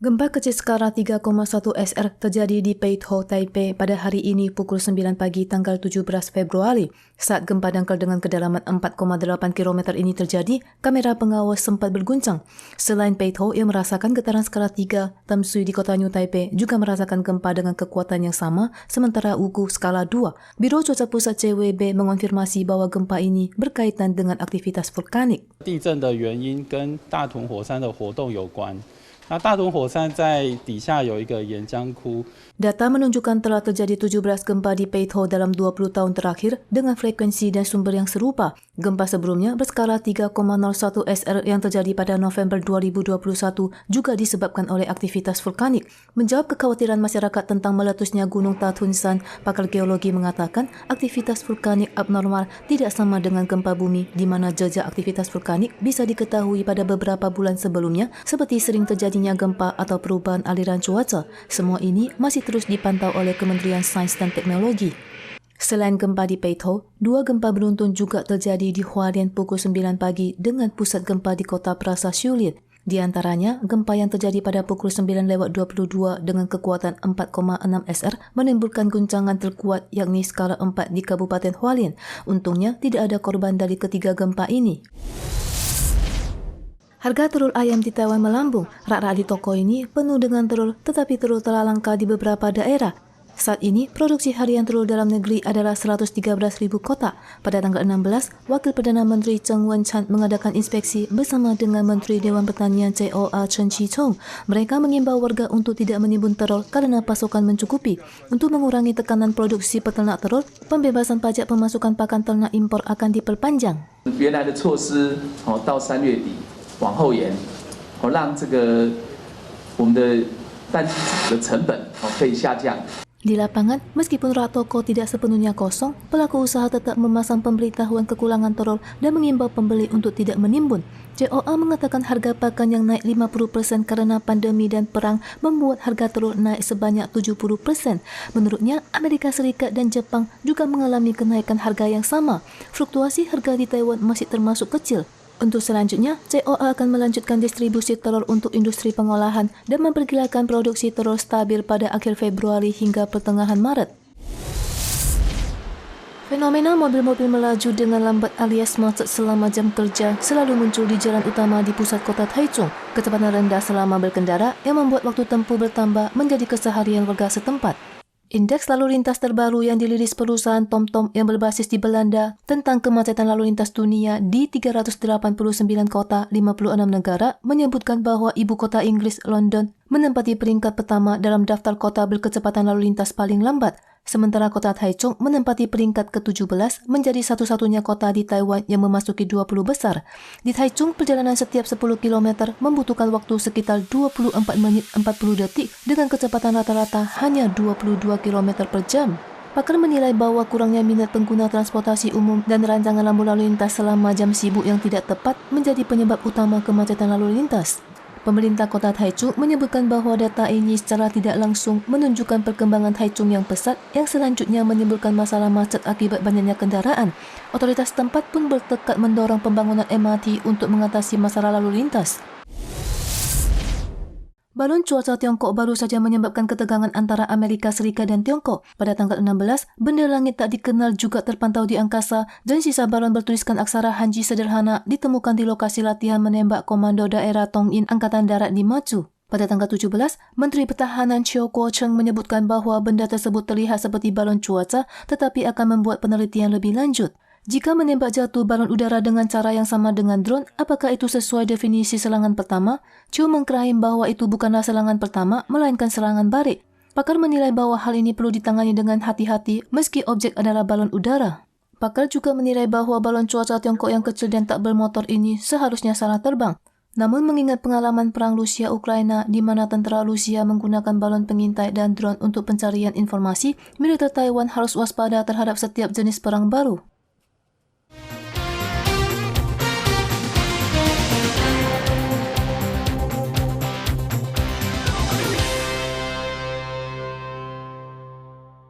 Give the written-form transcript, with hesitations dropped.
Gempa kecil skala 3,1 SR terjadi di Peitho, Taipei pada hari ini pukul 9 pagi tanggal 17 Februari. Saat gempa dangkal dengan kedalaman 4,8 km ini terjadi, kamera pengawas sempat berguncang. Selain Peitho yang merasakan getaran skala 3, Tamsui di kota New Taipei juga merasakan gempa dengan kekuatan yang sama, sementara Wugu skala 2. Biro Cuaca Pusat CWB mengonfirmasi bahwa gempa ini berkaitan dengan aktivitas vulkanik. 地震的原因跟大屯火山的活动有关。那大屯火山在底下有一个岩浆窟。 Data menunjukkan telah terjadi 17 gempa di Peitho dalam 20 tahun terakhir dengan frekuensi dan sumber yang serupa. Gempa sebelumnya berskala 3,01 SR yang terjadi pada November 2021 juga disebabkan oleh aktivitas vulkanik. Menjawab kekhawatiran masyarakat tentang meletusnya Gunung Tathunsan, pakar geologi mengatakan aktivitas vulkanik abnormal tidak sama dengan gempa bumi di mana jejak aktivitas vulkanik bisa diketahui pada beberapa bulan sebelumnya seperti sering terjadinya gempa atau perubahan aliran cuaca. Semua ini masih terus dipantau oleh Kementerian Sains dan Teknologi. Selain gempa di Peitho, 2 gempa beruntun juga terjadi di Hualien pukul 9 pagi dengan pusat gempa di kota Prasa Shulin. Di antaranya, gempa yang terjadi pada pukul 9:22 dengan kekuatan 4,6 SR menimbulkan guncangan terkuat yakni skala 4 di Kabupaten Hualien. Untungnya tidak ada korban dari ketiga gempa ini. Harga telur ayam di Taiwan melambung. Rak-rak di toko ini penuh dengan telur, tetapi telur telah langka di beberapa daerah. Saat ini, produksi harian telur dalam negeri adalah 113.000 kotak. Pada tanggal 16, Wakil Perdana Menteri Cheng Wen-chan mengadakan inspeksi bersama dengan Menteri Dewan Pertanian COA Chen Chi-chong. Mereka mengimbau warga untuk tidak menimbun telur karena pasokan mencukupi. Untuk mengurangi tekanan produksi peternak telur, pembebasan pajak pemasukan pakan ternak impor akan diperpanjang. 原来的措施到3月底 往后延，让这个我们的蛋鸡的成本可以下降。 Di lapangan, meskipun rak toko tidak sepenuhnya kosong, pelaku usaha tetap memasang pemberitahuan kekurangan telur dan mengimbau pembeli untuk tidak menimbun. COA mengatakan harga pakan yang naik 50% karena pandemi dan perang membuat harga telur naik sebanyak 70%. Menurutnya, Amerika Serikat dan Jepang juga mengalami kenaikan harga yang sama. Fluktuasi harga di Taiwan masih termasuk kecil. Untuk selanjutnya, COA akan melanjutkan distribusi telur untuk industri pengolahan dan memperkirakan produksi telur stabil pada akhir Februari hingga pertengahan Maret. Fenomena mobil-mobil melaju dengan lambat alias macet selama jam kerja selalu muncul di jalan utama di pusat kota Taichung. Kecepatan rendah selama berkendara yang membuat waktu tempuh bertambah menjadi keseharian warga setempat. Indeks lalu lintas terbaru yang dirilis perusahaan TomTom yang berbasis di Belanda tentang kemacetan lalu lintas dunia di 389 kota 56 negara menyebutkan bahwa ibu kota Inggris, London, menempati peringkat pertama dalam daftar kota berkecepatan lalu lintas paling lambat, sementara kota Taichung menempati peringkat ke-17 menjadi satu-satunya kota di Taiwan yang memasuki 20 besar. Di Taichung, perjalanan setiap 10 km membutuhkan waktu sekitar 24 menit 40 detik dengan kecepatan rata-rata hanya 22 km per jam. Pakar menilai bahwa kurangnya minat pengguna transportasi umum dan rancangan lampu lalu lintas selama jam sibuk yang tidak tepat menjadi penyebab utama kemacetan lalu lintas. Pemerintah kota Taichung menyebutkan bahwa data ini secara tidak langsung menunjukkan perkembangan Taichung yang pesat yang selanjutnya menimbulkan masalah macet akibat banyaknya kendaraan. Otoritas tempat pun bertekad mendorong pembangunan MRT untuk mengatasi masalah lalu lintas. Balon cuaca Tiongkok baru saja menyebabkan ketegangan antara Amerika Serikat dan Tiongkok. Pada tanggal 16, benda langit tak dikenal juga terpantau di angkasa dan sisa balon bertuliskan aksara Hanji sederhana ditemukan di lokasi latihan menembak Komando Daerah Tongyin Angkatan Darat di Machu. Pada tanggal 17, Menteri Pertahanan Chiu Kuo-cheng menyebutkan bahwa benda tersebut terlihat seperti balon cuaca tetapi akan membuat penelitian lebih lanjut. Jika menembak jatuh balon udara dengan cara yang sama dengan drone, apakah itu sesuai definisi serangan pertama? Chiu mengklaim bahwa itu bukanlah serangan pertama, melainkan serangan balik. Pakar menilai bahwa hal ini perlu ditangani dengan hati-hati meski objek adalah balon udara. Pakar juga menilai bahwa balon cuaca Tiongkok yang kecil dan tak bermotor ini seharusnya salah terbang. Namun mengingat pengalaman perang Rusia-Ukraina di mana tentara Rusia menggunakan balon pengintai dan drone untuk pencarian informasi, militer Taiwan harus waspada terhadap setiap jenis perang baru.